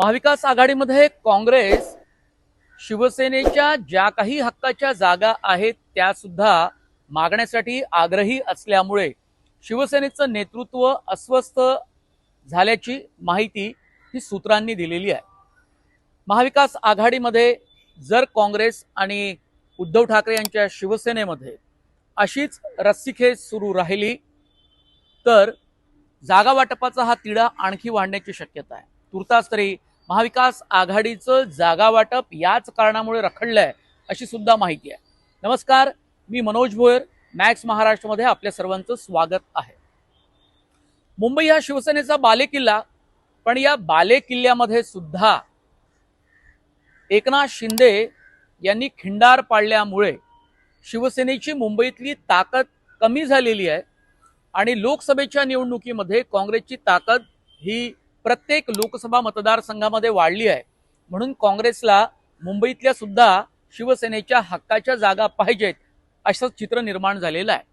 महाविकास आघाडीमध्ये काँग्रेस शिवसेनेच्या ज्या काही हक्काच्या जागा आहेत त्या सुद्धा मागण्यासाठी आग्रही असल्यामुळे शिवसेनेचं नेतृत्व अस्वस्थ झाल्याची माहिती ही सूत्रांनी दिलेली आहे। महाविकास आघाडीमध्ये जर काँग्रेस आणि उद्धव ठाकरे यांच्या शिवसेनेमध्ये अशीच रस्सीखेच सुरू राहिली तर जागा वाटपाचा हा तिढा आणखी वाढण्याची शक्यता आहे। तुर्तास तरी महाविकास आघाडीचं जागा वाटप याच कारणामुळे रखडलंय अशी सुद्धा माहिती आहे। नमस्कार, मी मनोज भोयर, मॅक्स महाराष्ट्रमध्ये आपल्या सर्वांचं स्वागत आहे। मुंबई हा शिवसेनेचा बालेकिल्ला, पण या बालेकिल्ल्यामध्ये सुद्धा एकनाथ शिंदे यांनी खिंडार पाडल्यामुळे शिवसेनेची मुंबईतली ताकद कमी झालेली आहे आणि लोकसभेच्या निवडणुकीमध्ये काँग्रेसची ताकद ही प्रत्येक लोकसभा मतदारसंघामध्ये वाढली आहे। म्हणून काँग्रेसला मुंबईतल्या सुद्धा शिवसेनेच्या हक्काच्या जागा पाहिजेत असं चित्र निर्माण झालेलं आहे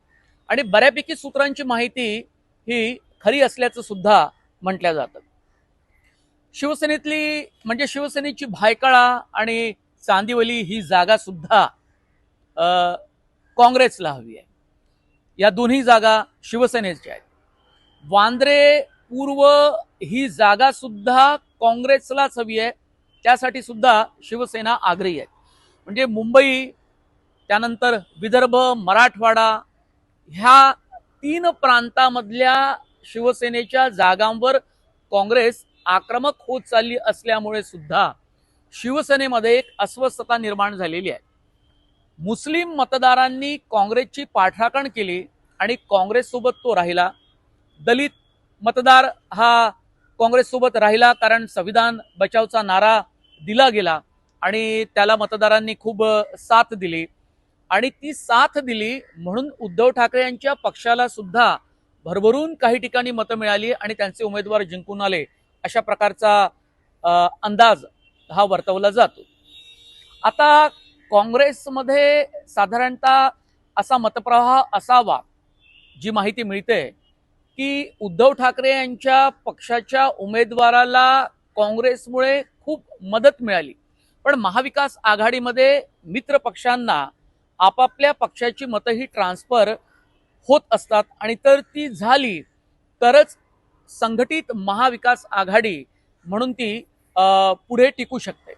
आणि बऱ्यापैकी सूत्रांची माहिती ही खरी असल्याचं सुद्धा म्हटलं जातं। शिवसेनेतली म्हणजे शिवसेनेची भायखळा आणि चांदिवली ही जागा सुद्धा काँग्रेसला हवी आहे। या दोन्ही जागा शिवसेनेच्या आहेत। वांद्रे पूर्व ही जागा सुद्धा काँग्रेसलाच हवी आहे, त्यासाठी सुद्धा शिवसेना आग्रही आहे। म्हणजे मुंबई, त्यानंतर विदर्भ, मराठवाडा ह्या तीन प्रांतामधल्या शिवसेनेच्या जागांवर काँग्रेस आक्रमक होत चालली असल्यामुळे सुद्धा शिवसेनेमध्ये एक अस्वस्थता निर्माण झालेली आहे। मुस्लिम मतदारांनी काँग्रेसची पाठराखण केली आणि काँग्रेससोबत तो राहिला। दलित मतदार हा काँग्रेससोबत राहिला कारण संविधान बचावचा नारा दिला गेला आणि त्याला मतदारांनी खूप साथ दिली आणि ती साथ दिली म्हणून उद्धव ठाकरे यांच्या पक्षाला सुद्धा भरभरून काही ठिकाणी मतं मिळाली आणि त्यांचे उमेदवार जिंकून आले अशा प्रकारचा अंदाज हा वर्तवला जातो। आता काँग्रेसमध्ये साधारणतः असा मतप्रवाह असावा, जी माहिती मिळते की उद्धव ठाकरे यांच्या पक्षाच्या उमेदवाराला काँग्रेसमुळे खूप मदत मिळाली, पण महाविकास आघाडीमध्ये मित्र पक्षांना आपापल्या पक्षाची मतं ही ट्रान्सफर होत असतात आणि तर ती झाली तरच संघटित महाविकास आघाडी म्हणून ती पुढे टिकू शकते।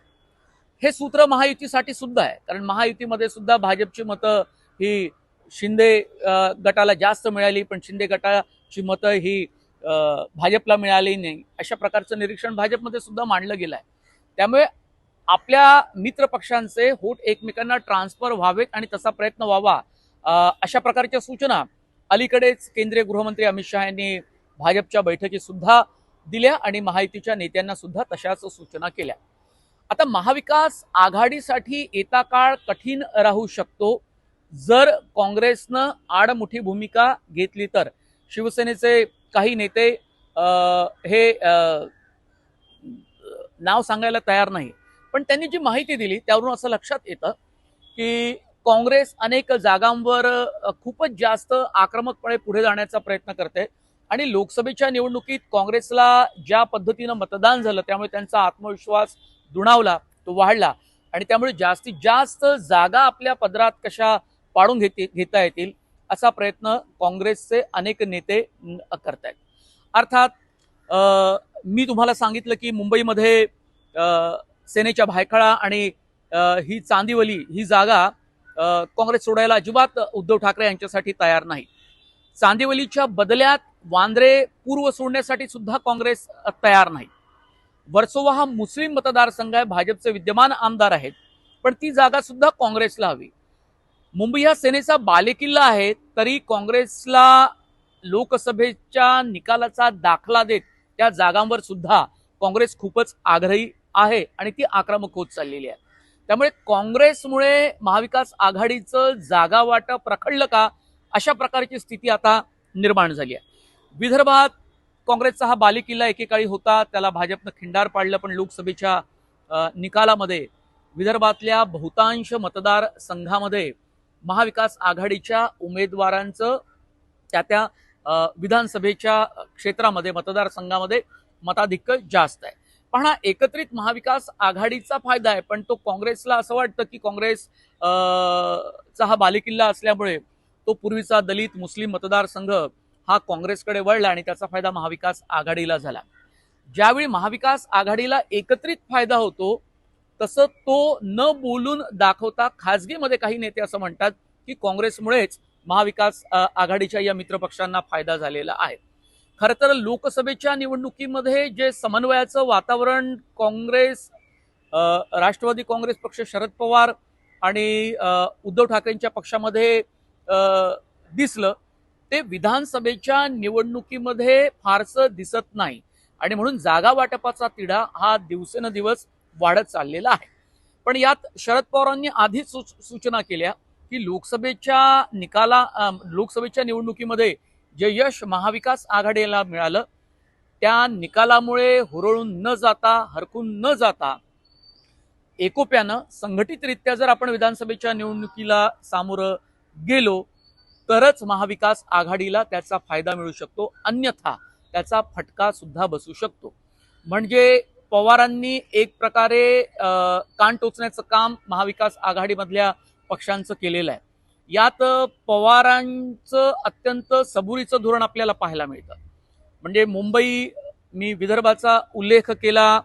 हे सूत्र महायुतीसाठी सुद्धा आहे, कारण महायुतीमध्ये सुद्धा भाजपची मतं ही शिंदे गटाला जास्त मिळाली, पण शिंदे गटाची मतं ही भाजपला मिळाली नाही अशा प्रकारचं निरीक्षण भाजपमध्ये सुद्धा मांडलं गेलं आहे। त्यामुळे आपल्या मित्र पक्षांचे होत एकमेकांना ट्रान्सफर व्हावेत आणि तसा प्रयत्न व्हावा अशा प्रकारच्या सूचना अलीकडेच केंद्रीय गृहमंत्री अमित शहा यांनी भाजपच्या बैठकीत सुद्धा दिल्या आणि महायुतीच्या नेत्यांना सुद्धा तशाच सूचना केल्या। आता महाविकास आघाडीसाठी येता काळ कठीण राहू शकतो जर काँग्रेसनं आडमुठी भूमिका घेतली तर। शिवसेनेचे काही नेते हे नाव सांगायला तयार नाही, पण त्यांनी जी माहिती दिली त्यावरून असं लक्षात येतं की काँग्रेस अनेक जागांवर खूपच जास्त आक्रमकपणे पुढे जाण्याचा प्रयत्न करते आणि लोकसभेच्या निवडणुकीत काँग्रेसला ज्या पद्धतीनं मतदान झालं त्यामुळे त्यांचा आत्मविश्वास दुणावला, तो वाढला आणि त्यामुळे जास्तीत जास्त जागा आपल्या पदरात कशा पाडून घेता येतील असा प्रयत्न काँग्रेसचे अनेक नेते करतायत। अर्थात मी तुम्हाला सांगितलं की मुंबईमध्ये सेनेच्या भायखळा आणि ही चांदिवली ही जागा काँग्रेस सोडायला अजिबात उद्धव ठाकरे यांच्यासाठी तयार नाही। चांदिवलीच्या बदल्यात वांद्रे पूर्व सोडण्यासाठी सुद्धा काँग्रेस तयार नाही। वर्सोवा हा मुस्लिम मतदारसंघ आहे, भाजपचे विद्यमान आमदार आहेत, पण ती जागा सुद्धा काँग्रेसला हवी। मुंबई हा सेनेचा बालेकिल्ला आहे, तरी काँग्रेसला लोकसभेच्या निकालाचा दाखला देत त्या जागांवर सुद्धा काँग्रेस खूपच आग्रही आहे आणि ती आक्रमक होत चाललेली आहे। त्यामुळे काँग्रेसमुळे महाविकास आघाडीचं जागा वाटप रखडलं का अशा प्रकारची स्थिती आता निर्माण झाली आहे। विदर्भात काँग्रेसचा हा बालेकिल्ला एकेकाळी होता, त्याला भाजपनं खिंडार पाडलं, पण लोकसभेच्या निकालामध्ये विदर्भातल्या बहुतांश मतदारसंघामध्ये महाविकास आघाडीच्या उमेदवारांचं त्या विधानसभेच्या क्षेत्रामध्ये मतदारसंघामध्ये मताधिक्य जास्त आहे। पण हा एकत्रित महाविकास आघाडीचा फायदा आहे, पण तो काँग्रेसला असं वाटतं की काँग्रेस चा हा बालेकिल्ला असल्यामुळे तो पूर्वीचा दलित मुस्लिम मतदारसंघ हा काँग्रेसकडे वळला आणि त्याचा फायदा महाविकास आघाडीला झाला. ज्यावेळी महाविकास आघाडीला एकत्रित फायदा होतो तसं तो न बोलून दाखवता खासगीमध्ये काही नेते असं म्हणतात की काँग्रेसमुळेच महाविकास आघाडीच्या या मित्रपक्षांना फायदा झालेला आहे. खरं तर लोकसभेच्या निवडणुकीमध्ये जे समन्वयाचं वातावरण काँग्रेस, राष्ट्रवादी काँग्रेस पक्ष, शरद पवार आणि उद्धव ठाकरेंच्या पक्षामध्ये दिसलं ते विधानसभेच्या निवडणुकीमध्ये फारसं दिसत नाही आणि म्हणून जागा वाटपाचा तिढा हा दिवसेंदिवस वाढत चाललेला आहे. पण यात शरद पवारांनी आधीच सूचना केल्या की लोकसभेच्या निवडणुकीमध्ये जे यश महाविकास आघाडीला मिळालं त्या निकालामुळे हुरळून न जाता, हरकून न जाता, एकोप्यानं संघटितरित्या जर आपण विधानसभेच्या निवडणुकीला सामोरं गेलो तरच महाविकास आघाडीला त्याचा फायदा मिळू शकतो, अन्यथा त्याचा फटका सुद्धा बसू शकतो. म्हणजे पवारांनी एक प्रकारे कान टोचण्याचं काम महाविकास आघाडीमधल्या पक्षांचं केलेलं आहे. यात पवारांचं अत्यंत सबुरीचं धोरण आपल्याला पाहायला मिळतं. म्हणजे मी विदर्भाचा उल्लेख केला.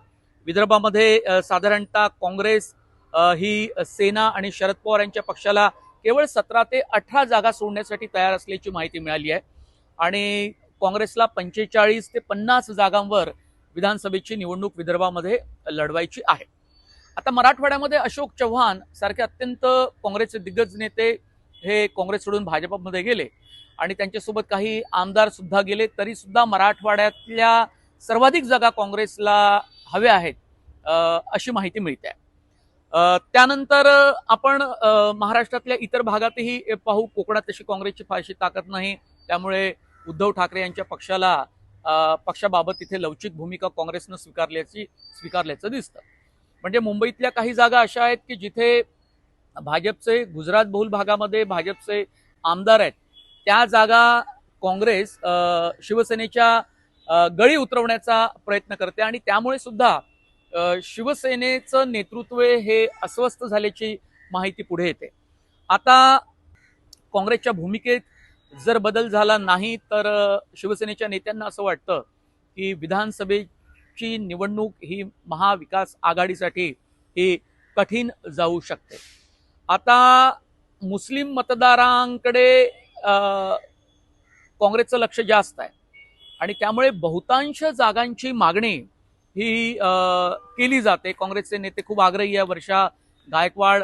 विदर्भामध्ये साधारणतः काँग्रेस ही सेना आणि शरद पवार यांच्या पक्षाला केवळ 17 ते 18 जागा सोडण्यासाठी तयार असल्याची माहिती मिळाली आहे आणि काँग्रेसला 45 ते 50 जागांवर विधानसभेची निवडणूक विदर्भामध्ये लढवायची आहे. आता मराठवाड्यामध्ये अशोक चव्हाण सारखे अत्यंत काँग्रेसचे दिग्गज नेते हे काँग्रेस सोडून भाजपमध्ये गेले आणि त्यांच्यासोबत काही आमदार सुद्धा गेले, तरी सुद्धा मराठवाड्यातल्या सर्वाधिक जागा काँग्रेसला हव्या आहेत अशी माहिती मिळते. त्यानंतर आपण महाराष्ट्रातल्या इतर भागातही पाहू. कोकणात तशी काँग्रेसची फारशी ताकद नाही, त्यामुळे उद्धव ठाकरे यांच्या पक्षाबाबत तिथे लवचिक भूमिका काँग्रेसनं स्वीकारल्याचं दिसतं. म्हणजे मुंबईतल्या काही जागा अशा आहेत की जिथे भाजपचे, गुजरात बहुल भागामध्ये भाजपचे आमदार आहेत, त्या जागा काँग्रेस शिवसेनेच्या गळी उतरवण्याचा प्रयत्न करते आणि त्यामुळे सुद्धा शिवसेनेचं नेतृत्व हे अस्वस्थ झाल्याची माहिती पुढे येते. आता काँग्रेसच्या भूमिकेत जर बदल झाला नाही तर शिवसेनेच्या नेत्यांना असं वाटतं की विधानसभेची निवडणूक ही महाविकास आघाडीसाठी ही कठीण जाऊ शकते. आता मुस्लिम मतदारांकडे काँग्रेसचं लक्ष जास्त आहे आणि त्यामुळे बहुतांश जागांची मागणी ही केली जाते. काँग्रेसचे नेते खूप आग्रही आहे. वर्षा गायकवाड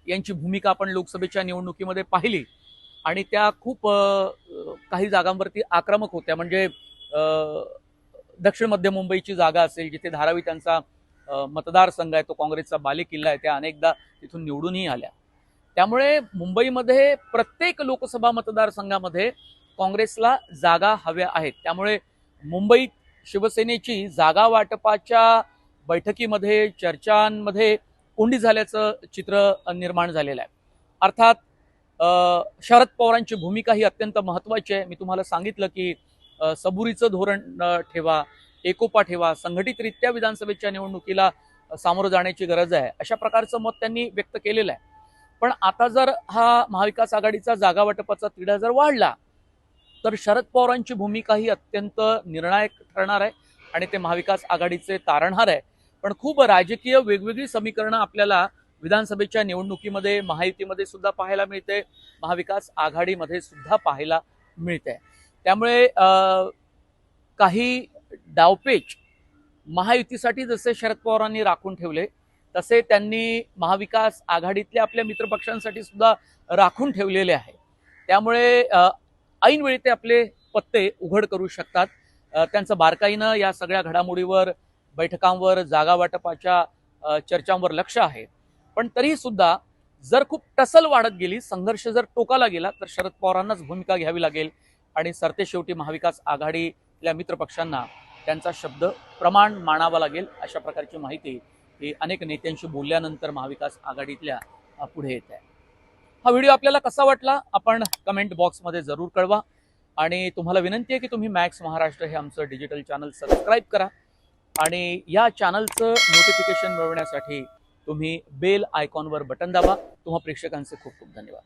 यांची भूमिका आपण लोकसभेच्या निवडणुकीमध्ये पाहिली आणि त्या खूप काही जागांवरती आक्रमक होत्या. म्हणजे दक्षिण मध्य मुंबईची जागा असेल जिथे धारावी त्यांचा मतदारसंघ आहे, तो काँग्रेसचा बालेकिल्ला आहे, त्या अनेकदा तिथून निवडूनही आल्या. त्यामुळे मुंबईमध्ये प्रत्येक लोकसभा मतदारसंघामध्ये काँग्रेसला जागा हव्या आहेत. त्यामुळे मुंबईत शिवसेनेची जागा वाटपाच्या बैठकीमध्ये, चर्चांमध्ये कोंडी झाल्याचं चित्र निर्माण झालेलं आहे. अर्थात शरद पवारांची भूमिका ही अत्यंत महत्त्वाची आहे. मी तुम्हाला सांगितलं की सबुरीचं धोरण ठेवा, एकोपा ठेवा, संघटितरित्या विधानसभेच्या निवडणुकीला सामोरं जाण्याची गरज आहे, अशा प्रकारचं मत त्यांनी व्यक्त केलेलं आहे. पण आता जर हा महाविकास आघाडीचा जागा वाटपाचा तिढा जर वाढला तर शरद पवारांची भूमिका ही अत्यंत निर्णायक ठरणार आहे आणि ते महाविकास आघाडीचे तारणहार आहे. पण खूप राजकीय वेगवेगळी समीकरणं आपल्याला विधानसभेच्या निवडणुकीमध्ये, महायुतीमध्ये सुद्धा पाहायला मिळते, महाविकास आघाडीमध्ये सुद्धा पाहायला मिळते. त्यामुळे काही डावपेच महायुतीसाठी जसे शरद पवारांनी राखून ठेवले तसे त्यांनी महाविकास आघाडीतल्या आपल्या मित्रपक्षांसाठी सुद्धा राखून ठेवलेले आहे. त्यामुळे ऐनवेळी ते आपले पत्ते उघड करू शकतात. त्यांचं बारकाईनं या सगळ्या घडामोडीवर, बैठकांवर, जागा वाटपाच्या चर्चांवर लक्ष आहे. पण तरीही सुद्धा जर खूप टसल वाढत गेली, संघर्ष जर टोकाला गेला तर शरद पवारांनाच भूमिका घ्यावी लागेल आणि सरतेशेवटी महाविकास आघाडीतल्या मित्रपक्षांना त्यांचा शब्द प्रमाण मानावा लागेल. अशा प्रकारची माहिती ही अनेक नेत्यांशी बोलल्यानंतर महाविकास आघाडीतल्या पुढे येत आहे. हा व्हिडिओ आपल्याला कसा वाटला आपण कमेंट बॉक्समध्ये जरूर कळवा आणि तुम्हाला विनंती आहे की तुम्ही मॅक्स महाराष्ट्र हे आमचं डिजिटल चॅनल सबस्क्राईब करा आणि या चॅनलचं नोटिफिकेशन मिळवण्यासाठी तुम्ही बेल आयकॉनवर बटन दाबा. तुम्हा प्रेक्षकांचे खूप खूप धन्यवाद.